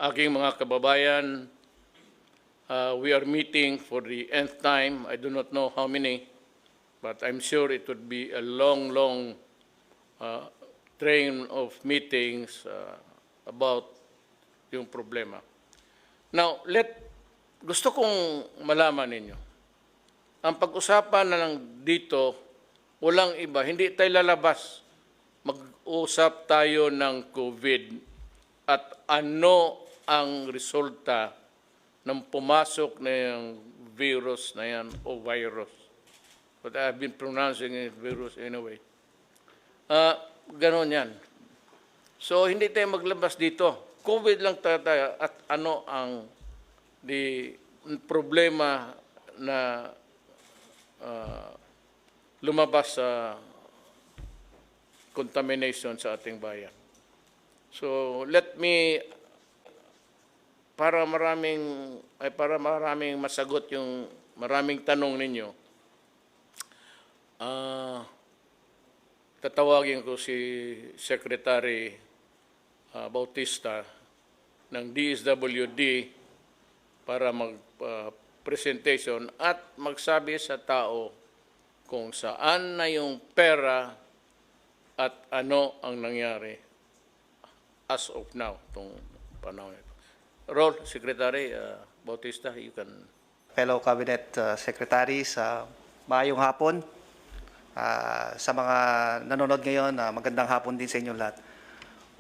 aking mga kababayan, we are meeting for the nth time. I do not know how many, but I'm sure it would be a long, long train of meetings about yung problema. Now, gusto kong malaman ninyo, ang pag-usapan na lang dito, walang iba, hindi tayo lalabas. Mag-usap tayo ng COVID at ano ang resulta ng pumasok na yung virus na yan o virus. But I've been pronouncing it virus anyway. Ganon yan. So, hindi tayo maglabas dito. COVID lang tayo at ano ang problema na lumabas sa contamination sa ating bayan. So, let me, para maraming masagot yung maraming tanong ninyo, tatawagin ko si Secretary Bautista ng DSWD para mag-presentation at magsabi sa tao kung saan na yung pera at ano ang nangyari as of now, itong panahon ito. Secretary Bautista, you can... Fellow Cabinet Secretaries, maayong hapon. Sa mga nanonood ngayon, magandang hapon din sa inyo lahat.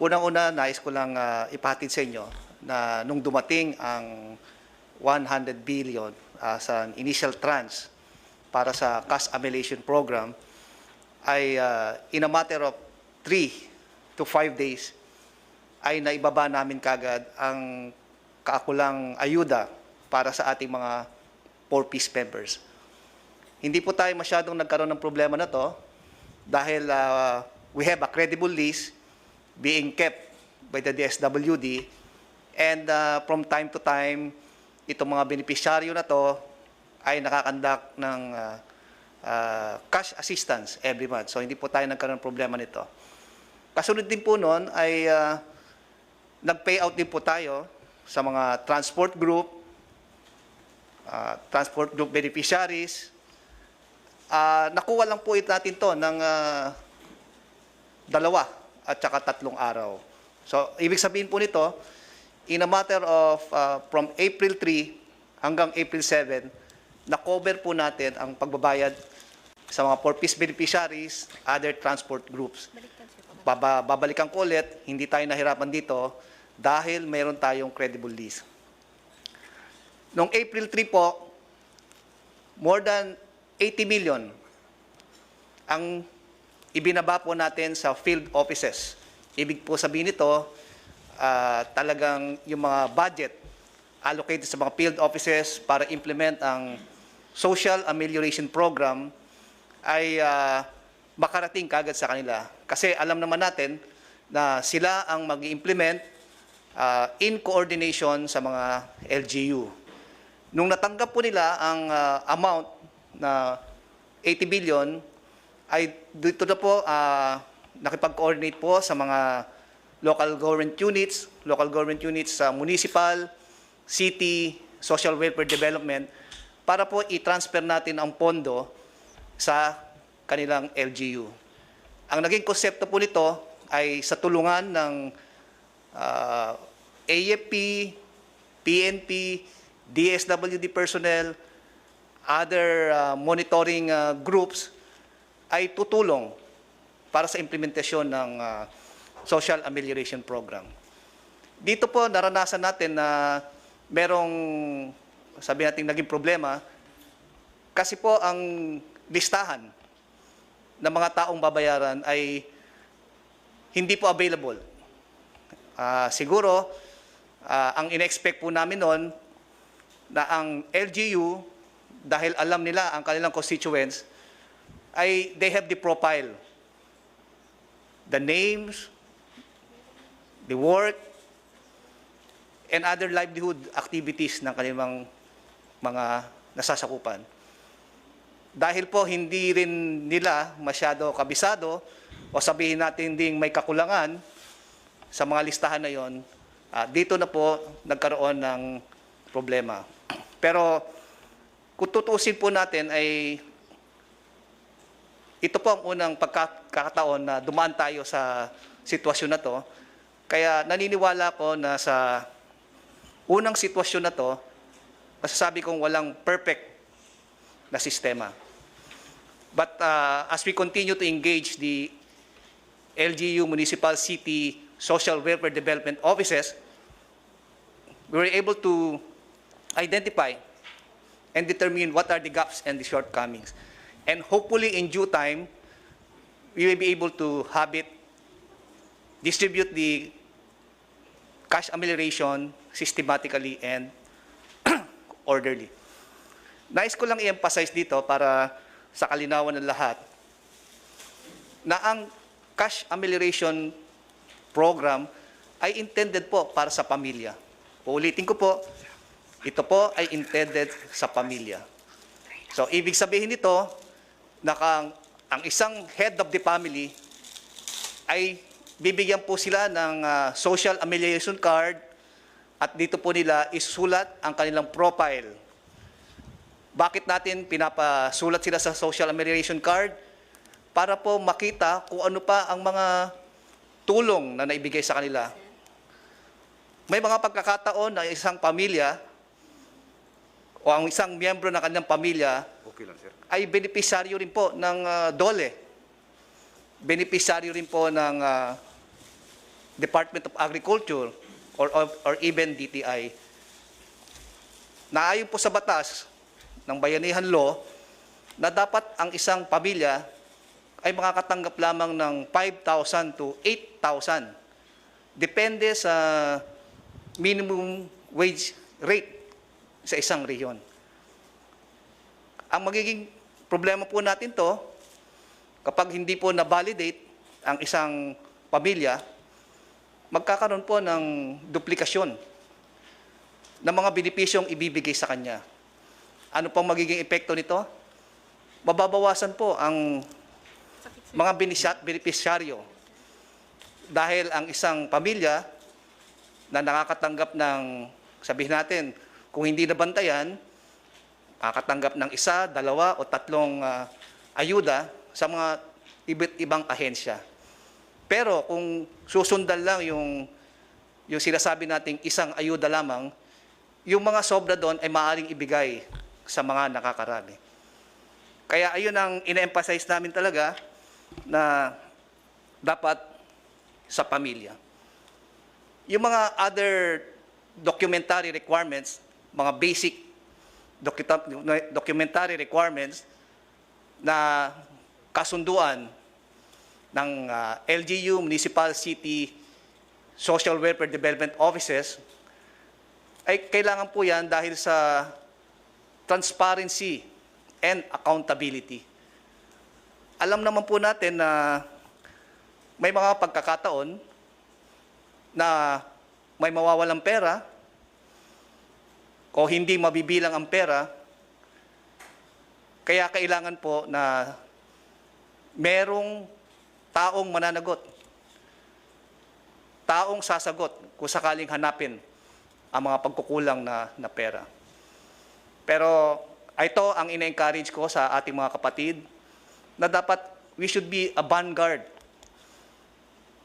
Unang-una, nais ko lang ipahatid sa inyo na nung dumating ang 100 billion sa initial tranche para sa cash annihilation program, ay in a matter of 3 to 5 days, ay naibaba namin kagad ang kaakulang ayuda para sa ating mga 4-piece members. Hindi po tayo masyadong nagkaroon ng problema na to dahil we have a credible list being kept by the DSWD, and from time to time, itong mga beneficiaryo na to ay nakakandak ng cash assistance every month. So hindi po tayo nagkaroon ng problema nito. Kasunod din po noon ay nag-payout din po tayo sa mga transport group beneficiaries. Nakuha lang po natin to ng 2 at saka 3 araw. So, ibig sabihin po nito, in a matter of from April 3 hanggang April 7, na-cover po natin ang pagbabayad sa mga 4-piece beneficiaries, other transport groups. Babalikan ko ulit, hindi tayo nahirapan dito dahil mayroon tayong credible list. Noong April 3 po, more than 80 million ang ibinaba po natin sa field offices. Ibig po sabihin nito, talagang yung mga budget allocated sa mga field offices para implement ang social amelioration program ay makarating kagad sa kanila. Kasi alam naman natin na sila ang mag-implement in coordination sa mga LGU. Nung natanggap po nila ang amount na 80 billion, ay dito na po nakipag-coordinate po sa mga local government units sa municipal, city, social welfare development para po i-transfer natin ang pondo sa kanilang LGU. Ang naging konsepto po nito ay sa tulungan ng AFP, PNP, DSWD personnel, other monitoring groups ay tutulong para sa implementasyon ng social amelioration program. Dito po naranasan natin na merong, sabi natin, naging problema kasi po ang listahan ng mga taong babayaran ay hindi po available. Siguro, ang in-expect po namin noon na ang LGU, dahil alam nila ang kanilang constituents, ay they have the profile, the names, the work, and other livelihood activities ng kanilang mga nasasakupan. Dahil po hindi rin nila masyado kabisado o sabihin natin ding may kakulangan sa mga listahan na yon, Dito na po nagkaroon ng problema. Pero kung tutuusin po natin ay ito po ang unang pagkakataon na dumaan tayo sa sitwasyon na to. Kaya naniniwala ko na sa unang sitwasyon na to, masasabi kong walang perfect na sistema. But as we continue to engage the LGU Municipal City Social Welfare Development Offices, we were able to identify and determine what are the gaps and the shortcomings. And hopefully in due time, we will be able to have it distribute the cash amelioration systematically and orderly. Nais ko lang i-emphasize dito para sa kalinawan ng lahat na ang cash amelioration program ay intended po para sa pamilya. Uulitin ko po, ito po ay intended sa pamilya. So, ibig sabihin nito na ang isang head of the family ay bibigyan po sila ng social amelioration card at dito po nila isulat ang kanilang profile. Bakit natin pinapasulat sila sa social amelioration card? Para po makita kung ano pa ang mga tulong na naibigay sa kanila. May mga pagkakataon na isang pamilya o ang isang miyembro ng kanilang pamilya ay benepisaryo rin po ng DOLE. Benepisaryo rin po ng Department of Agriculture or even DTI. Naayon po sa batas ng Bayanihan Law na dapat ang isang pamilya ay makakatanggap lamang ng 5,000 to 8,000. Depende sa minimum wage rate sa isang rehiyon. Ang magiging problema po natin to, kapag hindi po na-validate ang isang pamilya, magkakaroon po ng duplikasyon ng mga benepisyong ibibigay sa kanya. Ano pong magiging epekto nito? Mababawasan po ang mga benepisyaryo dahil ang isang pamilya na nakakatanggap ng, sabihin natin, kung hindi nabantayan, makakatanggap ng 1, 2 o 3 ayuda sa mga iba't ibang ahensya. Pero kung susundan lang yung sinasabi nating isang ayuda lamang, yung mga sobra doon ay maaaring ibigay sa mga nakakarami. Kaya ayun ang ina-emphasize namin talaga na dapat sa pamilya. Yung mga other documentary requirements, mga basic documentary requirements na kasunduan ng LGU Municipal City Social Welfare Development Offices ay kailangan po yan dahil sa transparency and accountability. Alam naman po natin na may mga pagkakataon na may mawawalang pera o hindi mabibilang ang pera, kaya kailangan po na merong taong mananagot, taong sasagot kung sakaling hanapin ang mga pagkukulang na pera. Pero ito ang ina-encourage ko sa ating mga kapatid na dapat we should be a vanguard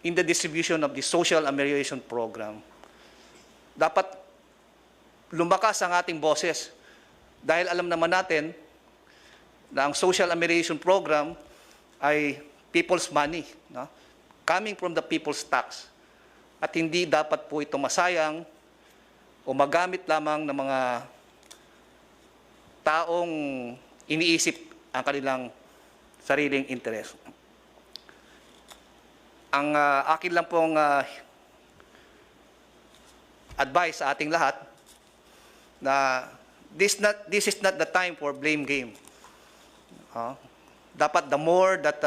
in the distribution of the social amelioration program. Dapat lumakas ang ating boses dahil alam naman natin na ang social amelioration program ay people's money, no? Coming from the people's tax. At hindi dapat po ito masayang o magamit lamang ng mga taong iniisip ang kanilang sariling interes. Ang akin lang pong advice sa ating lahat na this is not the time for blame game. Dapat the more that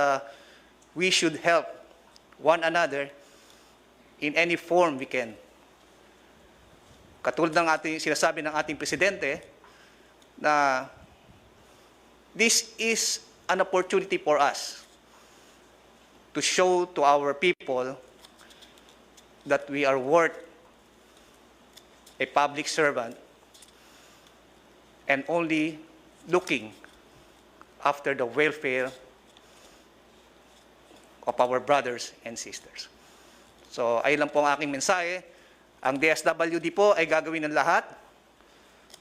we should help one another in any form we can. Katulad ng sinasabi ng ating presidente na this is an opportunity for us to show to our people that we are worth a public servant and only looking after the welfare of our brothers and sisters. So, ayun lang po ang aking mensahe. Ang DSWD po ay gagawin ng lahat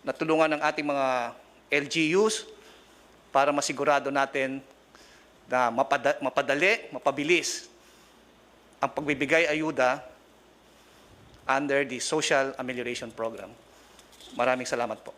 na tulungan ng ating mga LGUs para masigurado natin na mapadali, mapabilis ang pagbibigay ayuda under the Social Amelioration Program. Maraming salamat po.